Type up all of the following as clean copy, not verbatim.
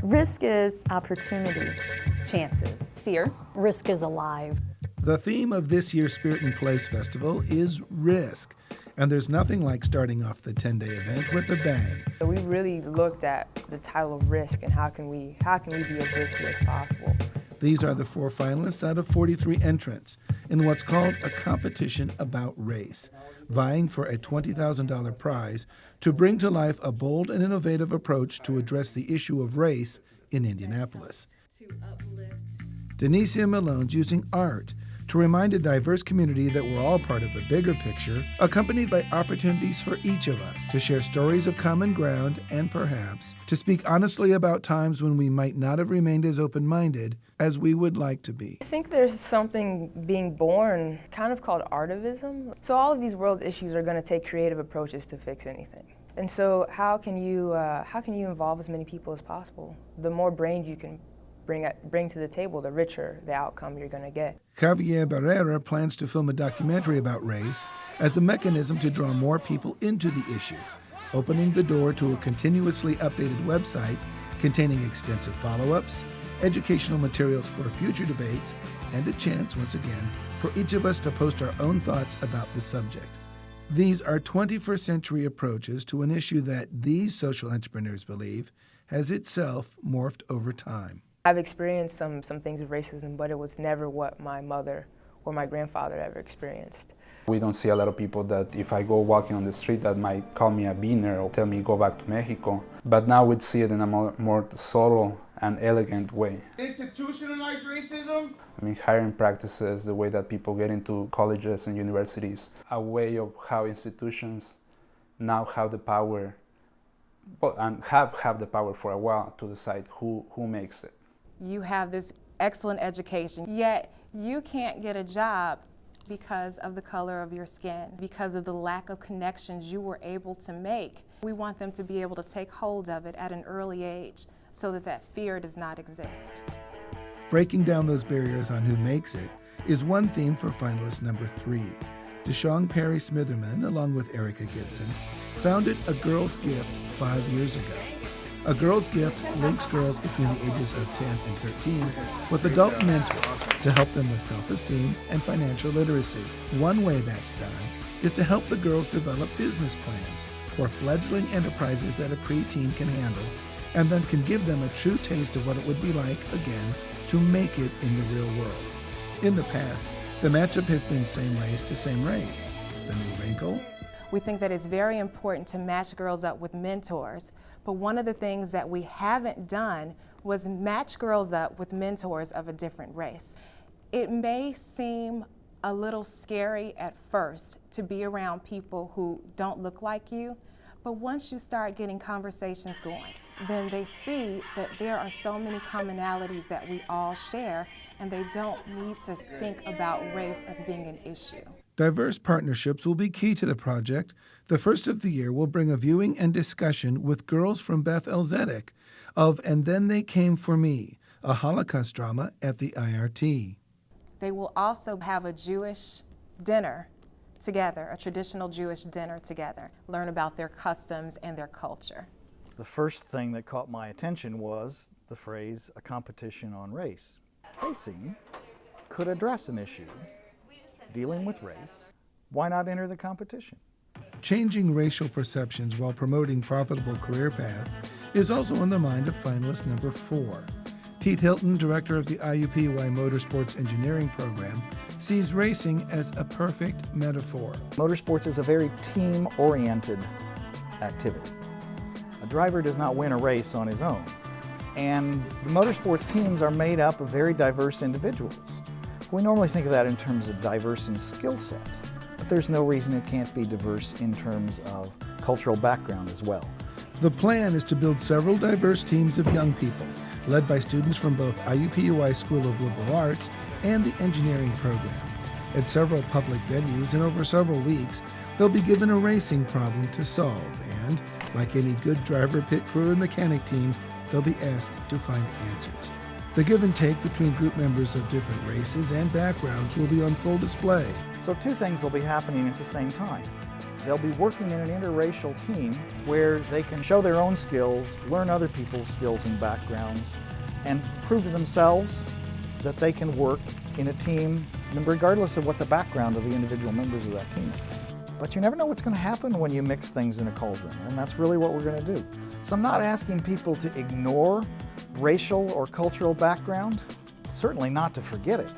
Risk is opportunity. Chances. Fear. Risk is alive. The theme of this year's Spirit and Place Festival is risk. And there's nothing like starting off the 10-day event with a bang. We really looked at the title of risk and how can we be as risky as possible. These are the 4 finalists out of 43 entrants in what's called a competition about race, vying for a $20,000 prize to bring to life a bold and innovative approach to address the issue of race in Indianapolis. Denicia Malone's using art to remind a diverse community that we're all part of the bigger picture, accompanied by opportunities for each of us to share stories of common ground and perhaps to speak honestly about times when we might not have remained as open-minded as we would like to be. I think there's something being born kind of called artivism. So all of these world issues are going to take creative approaches to fix anything. And so how can you involve as many people as possible? The more brains you can bring to the table, the richer the outcome you're going to get. Javier Barrera plans to film a documentary about race as a mechanism to draw more people into the issue, opening the door to a continuously updated website containing extensive follow-ups, educational materials for future debates, and a chance, once again, for each of us to post our own thoughts about the subject. These are 21st century approaches to an issue that these social entrepreneurs believe has itself morphed over time. I've experienced some things of racism, but it was never what my mother or my grandfather ever experienced. We don't see a lot of people that if I go walking on the street that might call me a beaner or tell me go back to Mexico. But now we'd see it in a more subtle and elegant way. Institutionalized racism? I mean, hiring practices, the way that people get into colleges and universities, a way of how institutions now have the power, and have the power for a while to decide who makes it. You have this excellent education, yet you can't get a job because of the color of your skin, because of the lack of connections you were able to make. We want them to be able to take hold of it at an early age so that fear does not exist. Breaking down those barriers on who makes it is one theme for finalist number 3. Deshawn Perry Smitherman, along with Erica Gibson, founded A Girl's Gift 5 years ago. A Girl's Gift links girls between the ages of 10 and 13 with adult mentors to help them with self-esteem and financial literacy. One way that's done is to help the girls develop business plans for fledgling enterprises that a preteen can handle, and then can give them a true taste of what it would be like, again, to make it in the real world. In the past, the matchup has been same race to same race. The new wrinkle? We think that it's very important to match girls up with mentors, but one of the things that we haven't done was match girls up with mentors of a different race. It may seem a little scary at first to be around people who don't look like you, but once you start getting conversations going, then they see that there are so many commonalities that we all share, and they don't need to think about race as being an issue. Diverse partnerships will be key to the project. The first of the year will bring a viewing and discussion with girls from Beth El Zedek of And Then They Came For Me, a Holocaust drama at the IRT. They will also have a Jewish dinner together, a traditional Jewish dinner together, learn about their customs and their culture. The first thing that caught my attention was the phrase, a competition on race. Racing could address an issue dealing with race. Why not enter the competition? Changing racial perceptions while promoting profitable career paths is also on the mind of finalist number 4. Pete Hilton, director of the IUPUI Motorsports Engineering Program, sees racing as a perfect metaphor. Motorsports is a very team-oriented activity. A driver does not win a race on his own. And the motorsports teams are made up of very diverse individuals. We normally think of that in terms of diverse in skill set, but there's no reason it can't be diverse in terms of cultural background as well. The plan is to build several diverse teams of young people, led by students from both IUPUI School of Liberal Arts and the engineering program. At several public venues and over several weeks, they'll be given a racing problem to solve, and, like any good driver, pit crew, and mechanic team, they'll be asked to find answers. The give and take between group members of different races and backgrounds will be on full display. So 2 things will be happening at the same time. They'll be working in an interracial team where they can show their own skills, learn other people's skills and backgrounds, and prove to themselves that they can work in a team regardless of what the background of the individual members of that team is. But you never know what's going to happen when you mix things in a cauldron, and that's really what we're going to do. So I'm not asking people to ignore racial or cultural background, certainly not to forget it,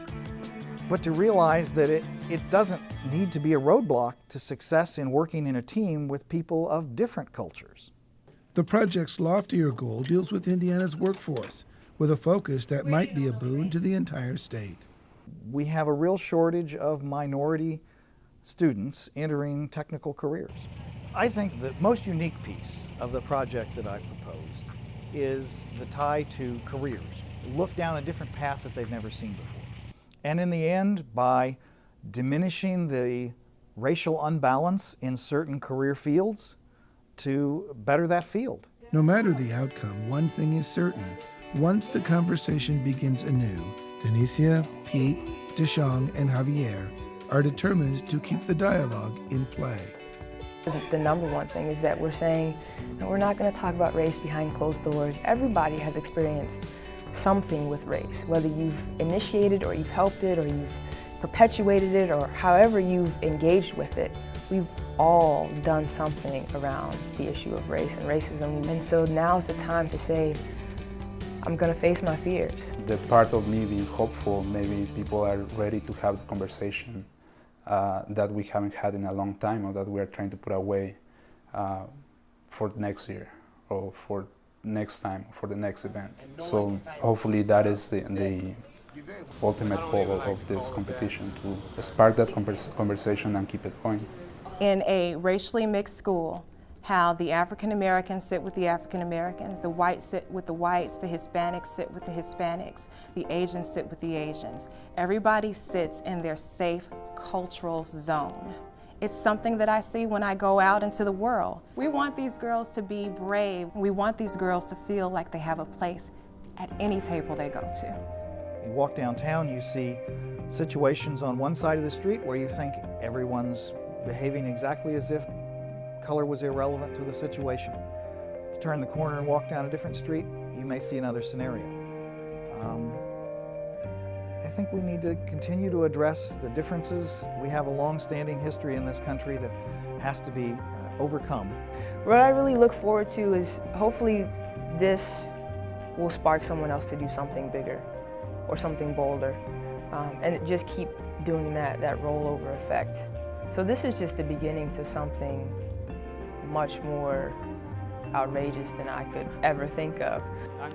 but to realize that it doesn't need to be a roadblock to success in working in a team with people of different cultures. The project's loftier goal deals with Indiana's workforce, with a focus that might be a boon to the entire state. We have a real shortage of minority students entering technical careers. I think the most unique piece of the project that I proposed is the tie to careers. Look down a different path that they've never seen before. And in the end, by diminishing the racial unbalance in certain career fields, to better that field. No matter the outcome, one thing is certain. Once the conversation begins anew, Denicia, Pete, Deshong, and Javier are determined to keep the dialogue in play. The number one thing is that we're saying that we're not going to talk about race behind closed doors. Everybody has experienced something with race, whether you've initiated or you've helped it or you've perpetuated it or however you've engaged with it. We've all done something around the issue of race and racism. And so now's the time to say, I'm going to face my fears. The part of me being hopeful, maybe people are ready to have the conversation that we haven't had in a long time, or that we are trying to put away for next year or for next time, for the next event. So hopefully that is the ultimate goal of this competition, to spark that conversation and keep it going. In a racially mixed school, how the African Americans sit with the African Americans, the whites sit with the whites, the Hispanics sit with the Hispanics, the Asians sit with the Asians. Everybody sits in their safe cultural zone. It's something that I see when I go out into the world. We want these girls to be brave. We want these girls to feel like they have a place at any table they go to. You walk downtown, you see situations on one side of the street where you think everyone's behaving exactly as if color was irrelevant to the situation. You turn the corner and walk down a different street, you may see another scenario. I think we need to continue to address the differences. We have a long-standing history in this country that has to be overcome. What I really look forward to is hopefully this will spark someone else to do something bigger or something bolder, and just keep doing that rollover effect. So this is just the beginning to something much more outrageous than I could ever think of.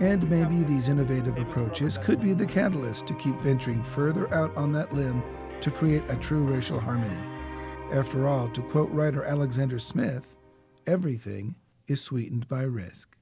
And maybe these innovative approaches could be the catalyst to keep venturing further out on that limb to create a true racial harmony. After all, to quote writer Alexander Smith, everything is sweetened by risk.